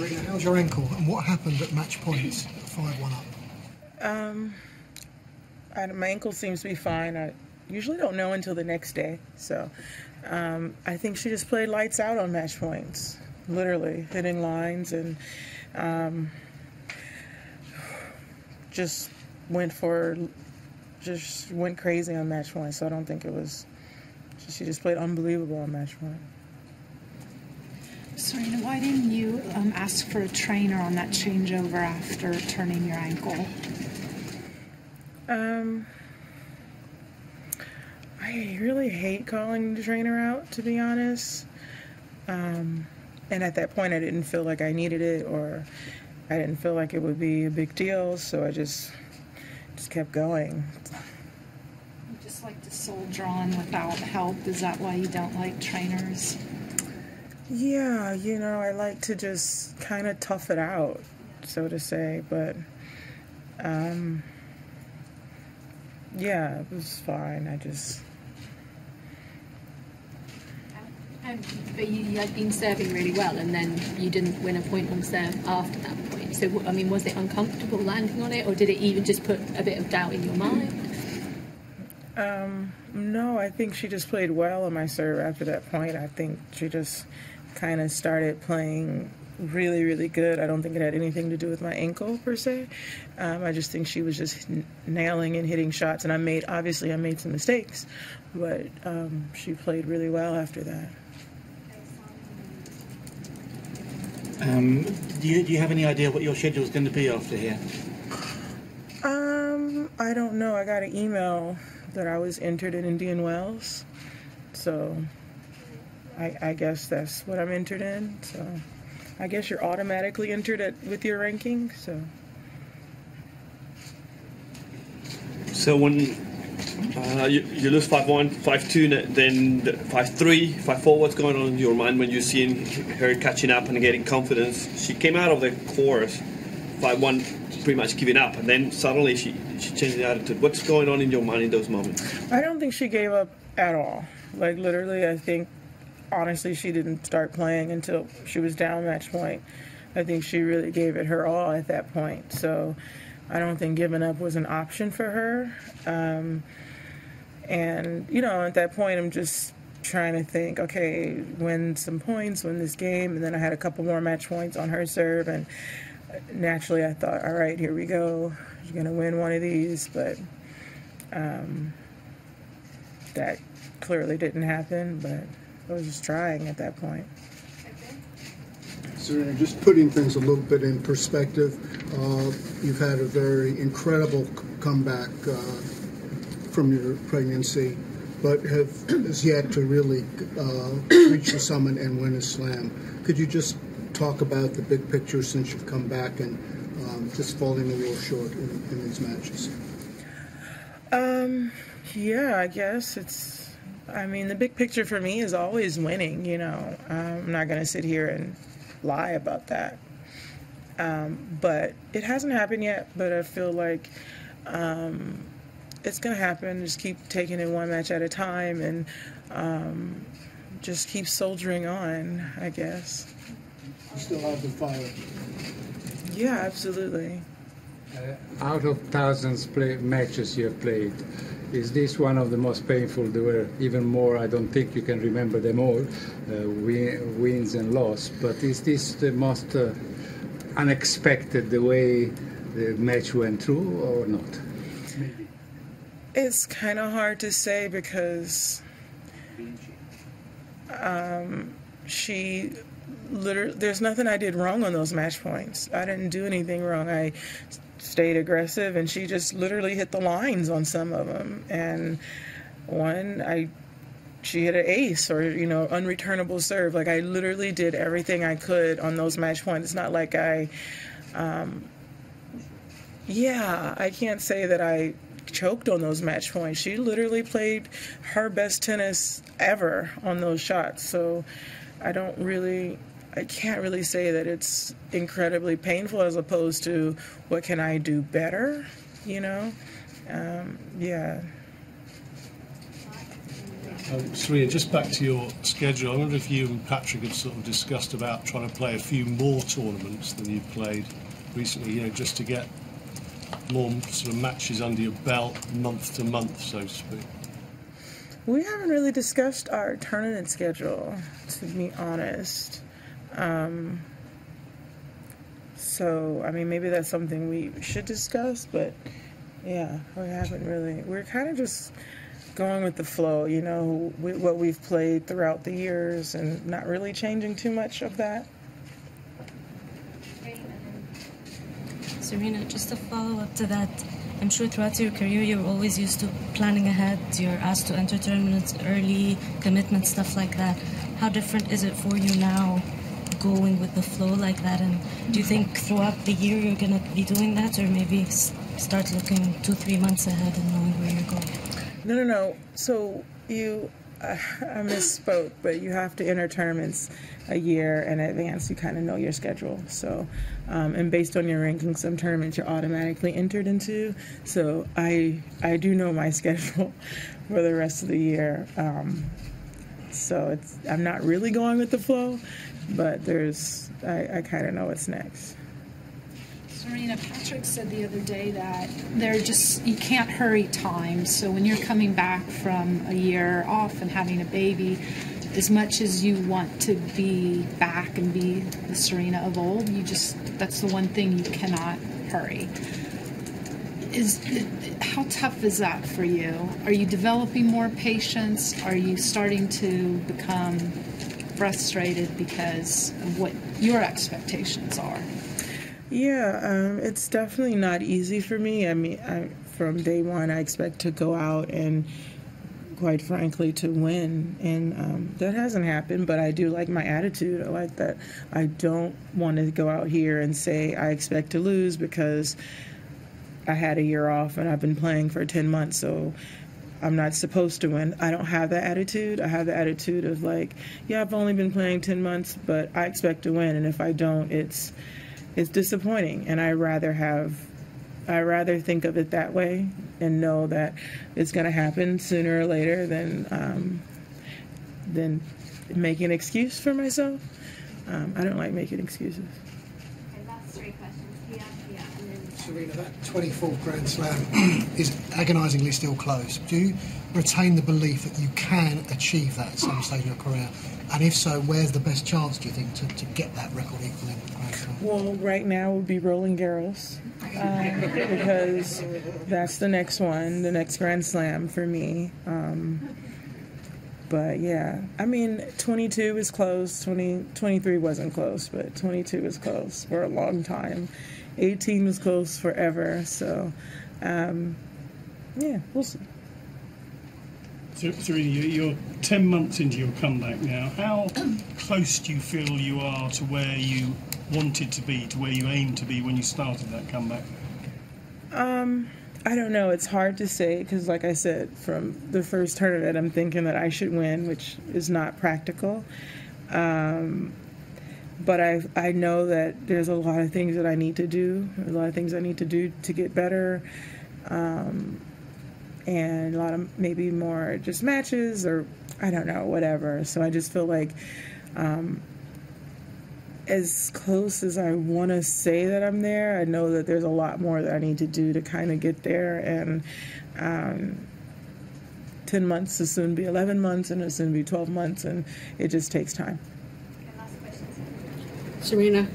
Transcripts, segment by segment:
Serena, how's your ankle and what happened at match points, 5-1 up? My ankle seems to be fine. I usually don't know until the next day. So I think she just played lights out on match points, literally hitting lines, and just went crazy on match point. So I don't think it was, she just played unbelievable on match point. Serena, why didn't you ask for a trainer on that changeover after turning your ankle? I really hate calling the trainer out, to be honest. And at that point, I didn't feel like I needed it, or I didn't feel like it would be a big deal, so I just kept going. You just like to soldier on without help. Is that why you don't like trainers? Yeah, you know, I like to just kind of tough it out, so to say, but yeah, it was fine. But you had been serving really well, and then you didn't win a point on serve after that point. So, I mean, was it uncomfortable landing on it, or did it even just put a bit of doubt in your mind? No, I think she just played well on my serve after that point. I think she just kind of started playing really, really good. I don't think it had anything to do with my ankle, per se. I just think she was just nailing and hitting shots, and I made some mistakes, but she played really well after that. Do you have any idea what your schedule is going to be after here? I don't know. I got an email that I was entered in Indian Wells, so I guess that's what I'm entered in. So I guess you're automatically entered with your ranking. So when you lose 5-1, 5-2, then 5-3, 5-4, what's going on in your mind when you're seeing her catching up and getting confidence? She came out of the course 5-1, pretty much giving up, and then suddenly she changed the attitude. What's going on in your mind in those moments? I don't think she gave up at all. Like, literally, I think, honestly, she didn't start playing until she was down match point. I think she really gave it her all at that point. So I don't think giving up was an option for her. And, you know, at that point, I'm just trying to think, okay, win some points, win this game. And then I had a couple more match points on her serve. And naturally, I thought, all right, here we go. You're going to win one of these. But that clearly didn't happen. But I was just trying at that point. Serena, just putting things a little bit in perspective, you've had a very incredible comeback from your pregnancy, but have yet to really reach the summit and win a slam. Could you just talk about the big picture since you've come back and just falling a little short in these matches? Yeah, I guess the big picture for me is always winning, you know. I'm not going to sit here and lie about that. But it hasn't happened yet, but I feel like it's going to happen. Just keep taking it one match at a time and just keep soldiering on, I guess. You still have the fire. Yeah, absolutely. Out of thousands matches you have played, is this one of the most painful? There were even more. I don't think you can remember them all, wins and loss. But is this the most unexpected, the way the match went through, or not? Maybe. It's kind of hard to say because there's nothing I did wrong on those match points. I didn't do anything wrong. I stayed aggressive, and she just literally hit the lines on some of them. And she hit an ace, or, you know, unreturnable serve. Like, I literally did everything I could on those match points. It's not like I can't say that I choked on those match points. She literally played her best tennis ever on those shots. So I can't really say that it's incredibly painful as opposed to what can I do better, you know? Yeah. Serena, just back to your schedule, I wonder if you and Patrick have sort of discussed about trying to play a few more tournaments than you've played recently, you know, just to get more sort of matches under your belt month to month, so to speak. We haven't really discussed our tournament schedule, to be honest. So, I mean, maybe that's something we should discuss, but yeah, we haven't really. We're kind of just going with the flow, you know, what we've played throughout the years and not really changing too much of that. Serena, just to follow up to that, I'm sure throughout your career you're always used to planning ahead, you're asked to enter tournaments early, commitment, stuff like that. How different is it for you now going with the flow like that? And do you think throughout the year you're going to be doing that, or maybe start looking 2-3 months ahead and knowing where you're going? No. So I misspoke, but you have to enter tournaments a year in advance. You kind of know your schedule. So, and based on your rankings, some tournaments you're automatically entered into. So I do know my schedule for the rest of the year. So I'm not really going with the flow, but I kind of know what's next. Serena, Patrick said the other day that you can't hurry time. So when you're coming back from a year off and having a baby, as much as you want to be back and be the Serena of old, that's the one thing you cannot hurry. How tough is that for you? Are you developing more patience? Are you starting to become frustrated because of what your expectations are? Yeah, it's definitely not easy for me. I mean, from day one, I expect to go out and, quite frankly, to win. And that hasn't happened, but I do like my attitude. I like that I don't want to go out here and say I expect to lose because I had a year off and I've been playing for 10 months, so I'm not supposed to win. I don't have that attitude. I have the attitude of like, yeah, I've only been playing 10 months, but I expect to win, and if I don't, it's disappointing, and I rather think of it that way and know that it's going to happen sooner or later than make an excuse for myself. I don't like making excuses. Okay, that's 3 questions. Yeah. And then Serena, that 24th Grand Slam is agonisingly still close. Do you retain the belief that you can achieve that at some stage in your career? And if so, where's the best chance, do you think, to get that record equaling Grand Slam? Well, right now would be Roland Garros because that's the next one, the next Grand Slam for me. But yeah, I mean, 22 is close. 23 wasn't close, but 22 is close for a long time. 18 was close forever. So, yeah, we'll see. Serena, you're 10 months into your comeback now. How close do you feel you are to where you wanted to be, to where you aimed to be when you started that comeback? I don't know. It's hard to say because, like I said, from the first tournament, I'm thinking that I should win, which is not practical. But I know that there's a lot of things that I need to do, to get better. And a lot of maybe more just matches or I don't know, whatever. So I just feel like as close as I want to say that I'm there, I know that there's a lot more that I need to do to kind of get there. And 10 months will soon be 11 months and it'll soon be 12 months, and it just takes time. Serena,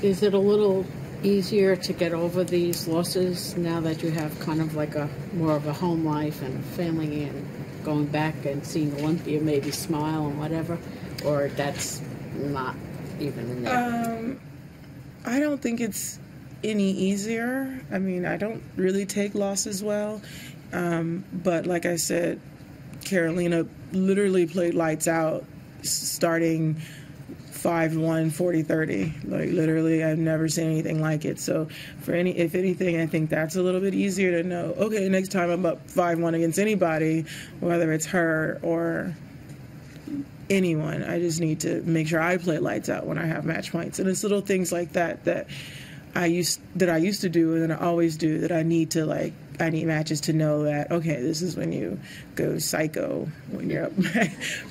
is it a little easier to get over these losses now that you have kind of like more of a home life and family and going back and seeing Olympia maybe smile and whatever, or that's not even in there? I don't think it's any easier. I mean, I don't really take losses well, but like I said, Carolina literally played lights out starting 5-1, 40-30. Like literally, I've never seen anything like it. So if anything, I think that's a little bit easier to know. Okay, next time I'm up 5-1 against anybody, whether it's her or anyone, I just need to make sure I play lights out when I have match points. And it's little things like that I used to do and I always do that I need to like I need matches to know that, okay, this is when you go psycho when you're up,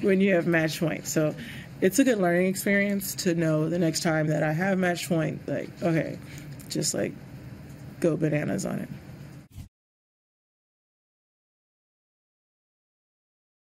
when you have match point. So it's a good learning experience to know the next time that I have match point, like, okay, just like go bananas on it.